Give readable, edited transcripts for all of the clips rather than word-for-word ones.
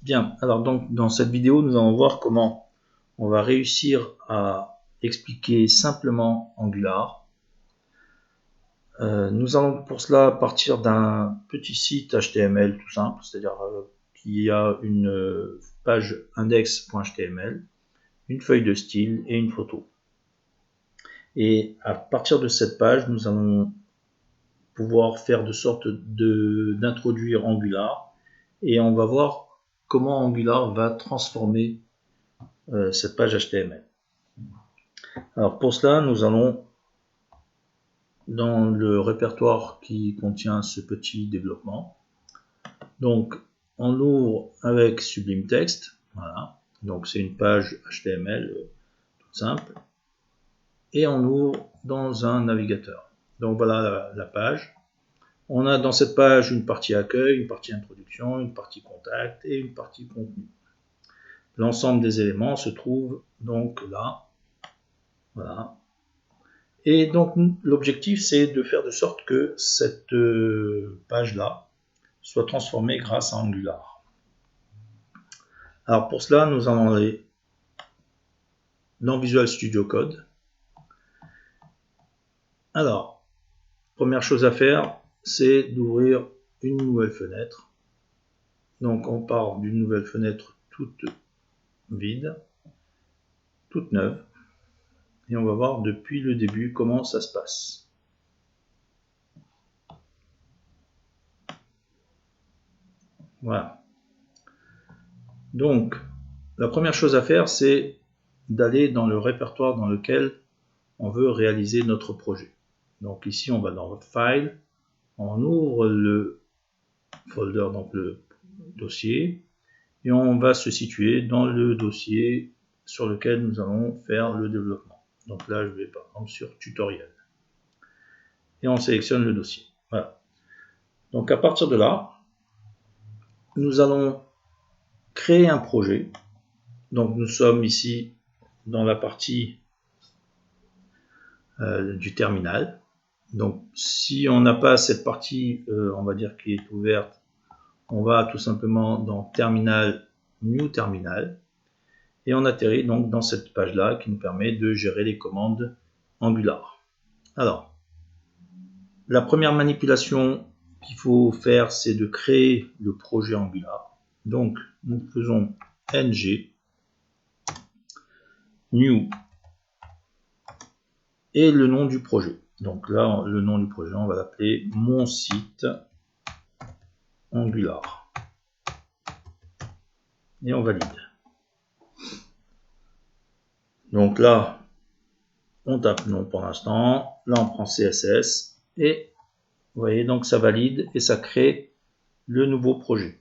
Bien, alors donc dans cette vidéo, nous allons voir comment on va réussir à expliquer simplement Angular. Nous allons pour cela partir d'un petit site HTML tout simple, c'est-à-dire qui a une page index.html, une feuille de style et une photo. Et à partir de cette page, nous allons pouvoir faire de sorte d'introduire Angular, et on va voir comment Angular va transformer cette page HTML. Alors pour cela, nous allons dans le répertoire qui contient ce petit développement. Donc on ouvre avec Sublime Text, voilà. Donc c'est une page HTML toute simple, et on ouvre dans un navigateur. Donc voilà la page. On a dans cette page une partie accueil, une partie introduction, une partie contact et une partie contenu. L'ensemble des éléments se trouve donc là. Voilà. Et donc l'objectif, c'est de faire de sorte que cette page-là soit transformée grâce à Angular. Alors pour cela, nous allons aller dans Visual Studio Code. Alors, première chose à faire, c'est d'ouvrir une nouvelle fenêtre. Donc on part d'une nouvelle fenêtre toute vide, toute neuve. Et on va voir depuis le début comment ça se passe. Voilà. Donc, la première chose à faire, c'est d'aller dans le répertoire dans lequel on veut réaliser notre projet. Donc ici, on va dans File, on ouvre le folder, donc le dossier, et on va se situer dans le dossier sur lequel nous allons faire le développement. Donc là, je vais par exemple sur Tutoriel. Et on sélectionne le dossier. Voilà. Donc à partir de là, nous allons créer un projet. Donc nous sommes ici dans la partie du terminal. Donc si on n'a pas cette partie, on va dire qui est ouverte, on va tout simplement dans Terminal, New Terminal, et on atterrit donc dans cette page-là qui nous permet de gérer les commandes Angular. Alors, la première manipulation qu'il faut faire, c'est de créer le projet Angular. Donc, nous faisons ng new et le nom du projet. Donc là, le nom du projet, on va l'appeler mon site Angular. Et on valide. Donc là, on tape non pour l'instant. Là, on prend CSS. Et vous voyez, donc ça valide et ça crée le nouveau projet.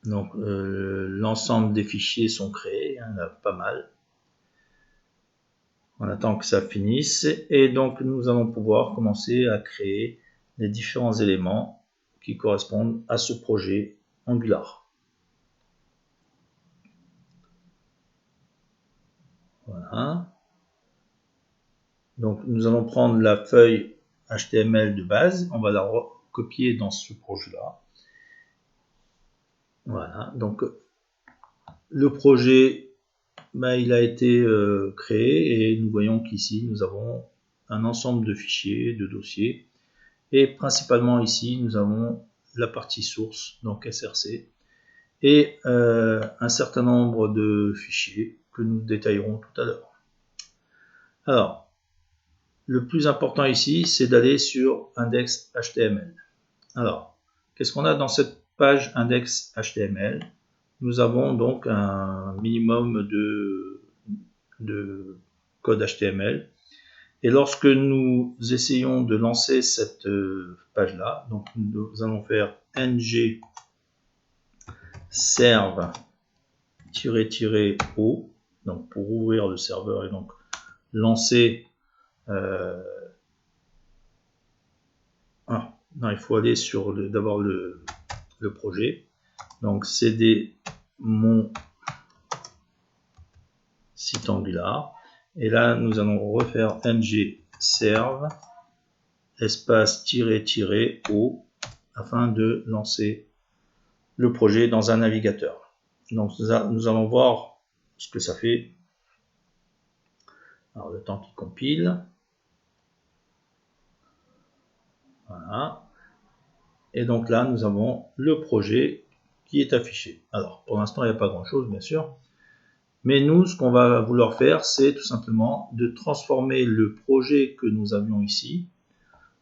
Donc l'ensemble des fichiers sont créés, il y en a pas mal. On attend que ça finisse et donc nous allons pouvoir commencer à créer les différents éléments qui correspondent à ce projet Angular. Voilà. Donc nous allons prendre la feuille HTML de base, on va la copier dans ce projet-là. Voilà, donc le projet, il a été créé et nous voyons qu'ici nous avons un ensemble de fichiers, de dossiers, et principalement ici nous avons la partie source, donc src, et un certain nombre de fichiers que nous détaillerons tout à l'heure. Alors, le plus important ici, c'est d'aller sur index.html. Alors, qu'est-ce qu'on a dans cette page index.html? Nous avons donc un minimum de code HTML. Et lorsque nous essayons de lancer cette page-là, donc nous allons faire ng serve-o, donc pour ouvrir le serveur et donc lancer. Non, il faut aller sur d'abord le projet. Donc cd mon site Angular. Et là, nous allons refaire ng serve espace --o afin de lancer le projet dans un navigateur. Donc nous allons voir ce que ça fait. Alors le temps qu'il compile. Voilà. Et donc là, nous avons le projet qui est affiché. Alors pour l'instant, il n'y a pas grand chose, bien sûr. Mais nous, ce qu'on va vouloir faire, c'est tout simplement de transformer le projet que nous avions ici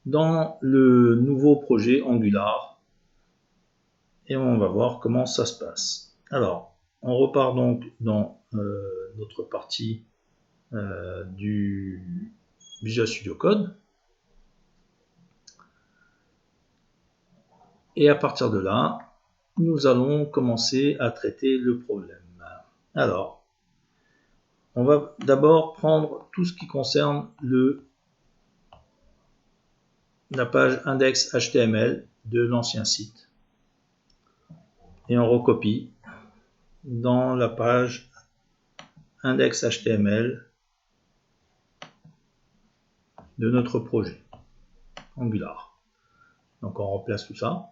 dans le nouveau projet Angular. Et on va voir comment ça se passe. Alors, on repart donc dans notre partie du Visual Studio Code. Et à partir de là, nous allons commencer à traiter le problème. Alors, on va d'abord prendre tout ce qui concerne la page index.html de l'ancien site. Et on recopie dans la page index.html de notre projet Angular. Donc on remplace tout ça.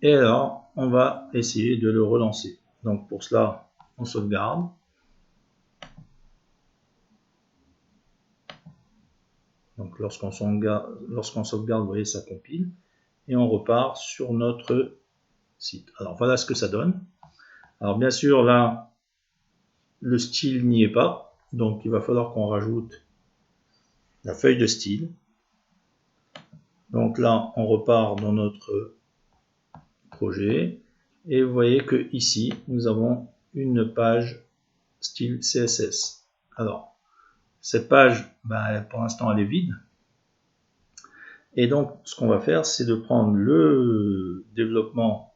Et alors, on va essayer de le relancer. Donc pour cela, on sauvegarde. Donc lorsqu'on sauvegarde, vous voyez, ça compile. Et on repart sur notre site. Alors voilà ce que ça donne. Alors bien sûr, là, le style n'y est pas. Donc il va falloir qu'on rajoute la feuille de style. Donc là, on repart dans notre projet. Et vous voyez que ici, nous avons une page style CSS. Alors, cette page, pour l'instant, elle est vide. Et donc, ce qu'on va faire, c'est de prendre le développement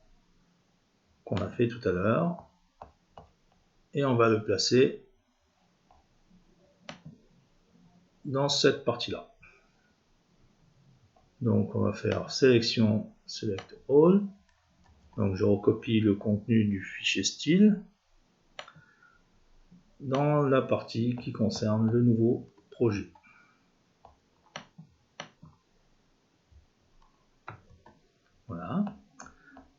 qu'on a fait tout à l'heure et on va le placer dans cette partie-là. Donc, on va faire sélection, select all. Donc, je recopie le contenu du fichier style dans la partie qui concerne le nouveau projet. Voilà.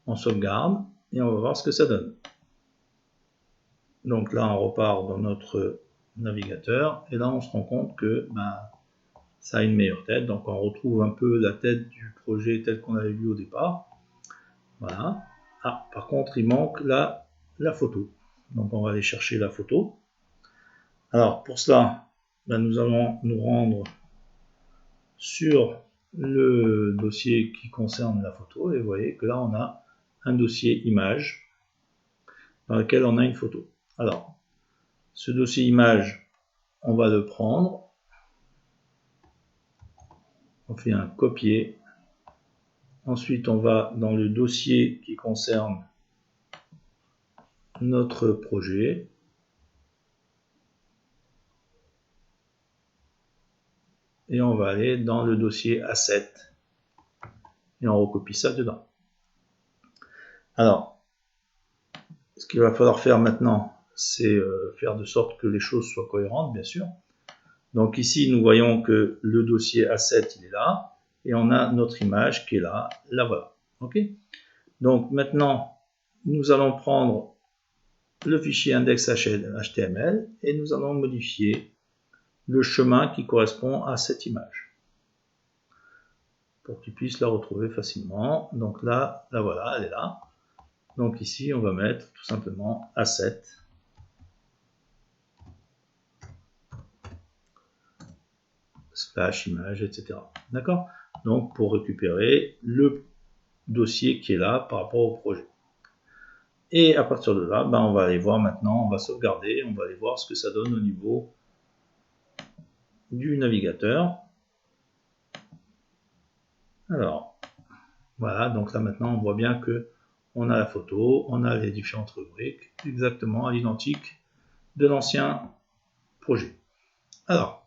On sauvegarde et on va voir ce que ça donne. Donc là, on repart dans notre navigateur et là, on se rend compte que ça a une meilleure tête. Donc on retrouve un peu la tête du projet tel qu'on avait vu au départ. Voilà. Ah, par contre, il manque là la photo. Donc on va aller chercher la photo. Alors pour cela, nous allons nous rendre sur le dossier qui concerne la photo et vous voyez que là on a un dossier image dans lequel on a une photo. Alors ce dossier image, on va le prendre, on fait un copier, ensuite on va dans le dossier qui concerne notre projet, et on va aller dans le dossier Asset et on recopie ça dedans. Alors, ce qu'il va falloir faire maintenant, c'est faire de sorte que les choses soient cohérentes, bien sûr. Donc ici, nous voyons que le dossier Asset, il est là, et on a notre image qui est là, la voilà. Ok. Donc maintenant, nous allons prendre le fichier index.html et nous allons modifier le chemin qui correspond à cette image pour qu'ils puissent la retrouver facilement. Donc là, la voilà, elle est là. Donc ici, on va mettre tout simplement asset / image, etc. D'accord? Donc pour récupérer le dossier qui est là par rapport au projet. Et à partir de là, on va aller voir maintenant, on va sauvegarder, on va aller voir ce que ça donne au niveau du navigateur. Alors, voilà, donc là maintenant on voit bien que on a la photo, on a les différentes rubriques, exactement à l'identique de l'ancien projet. Alors,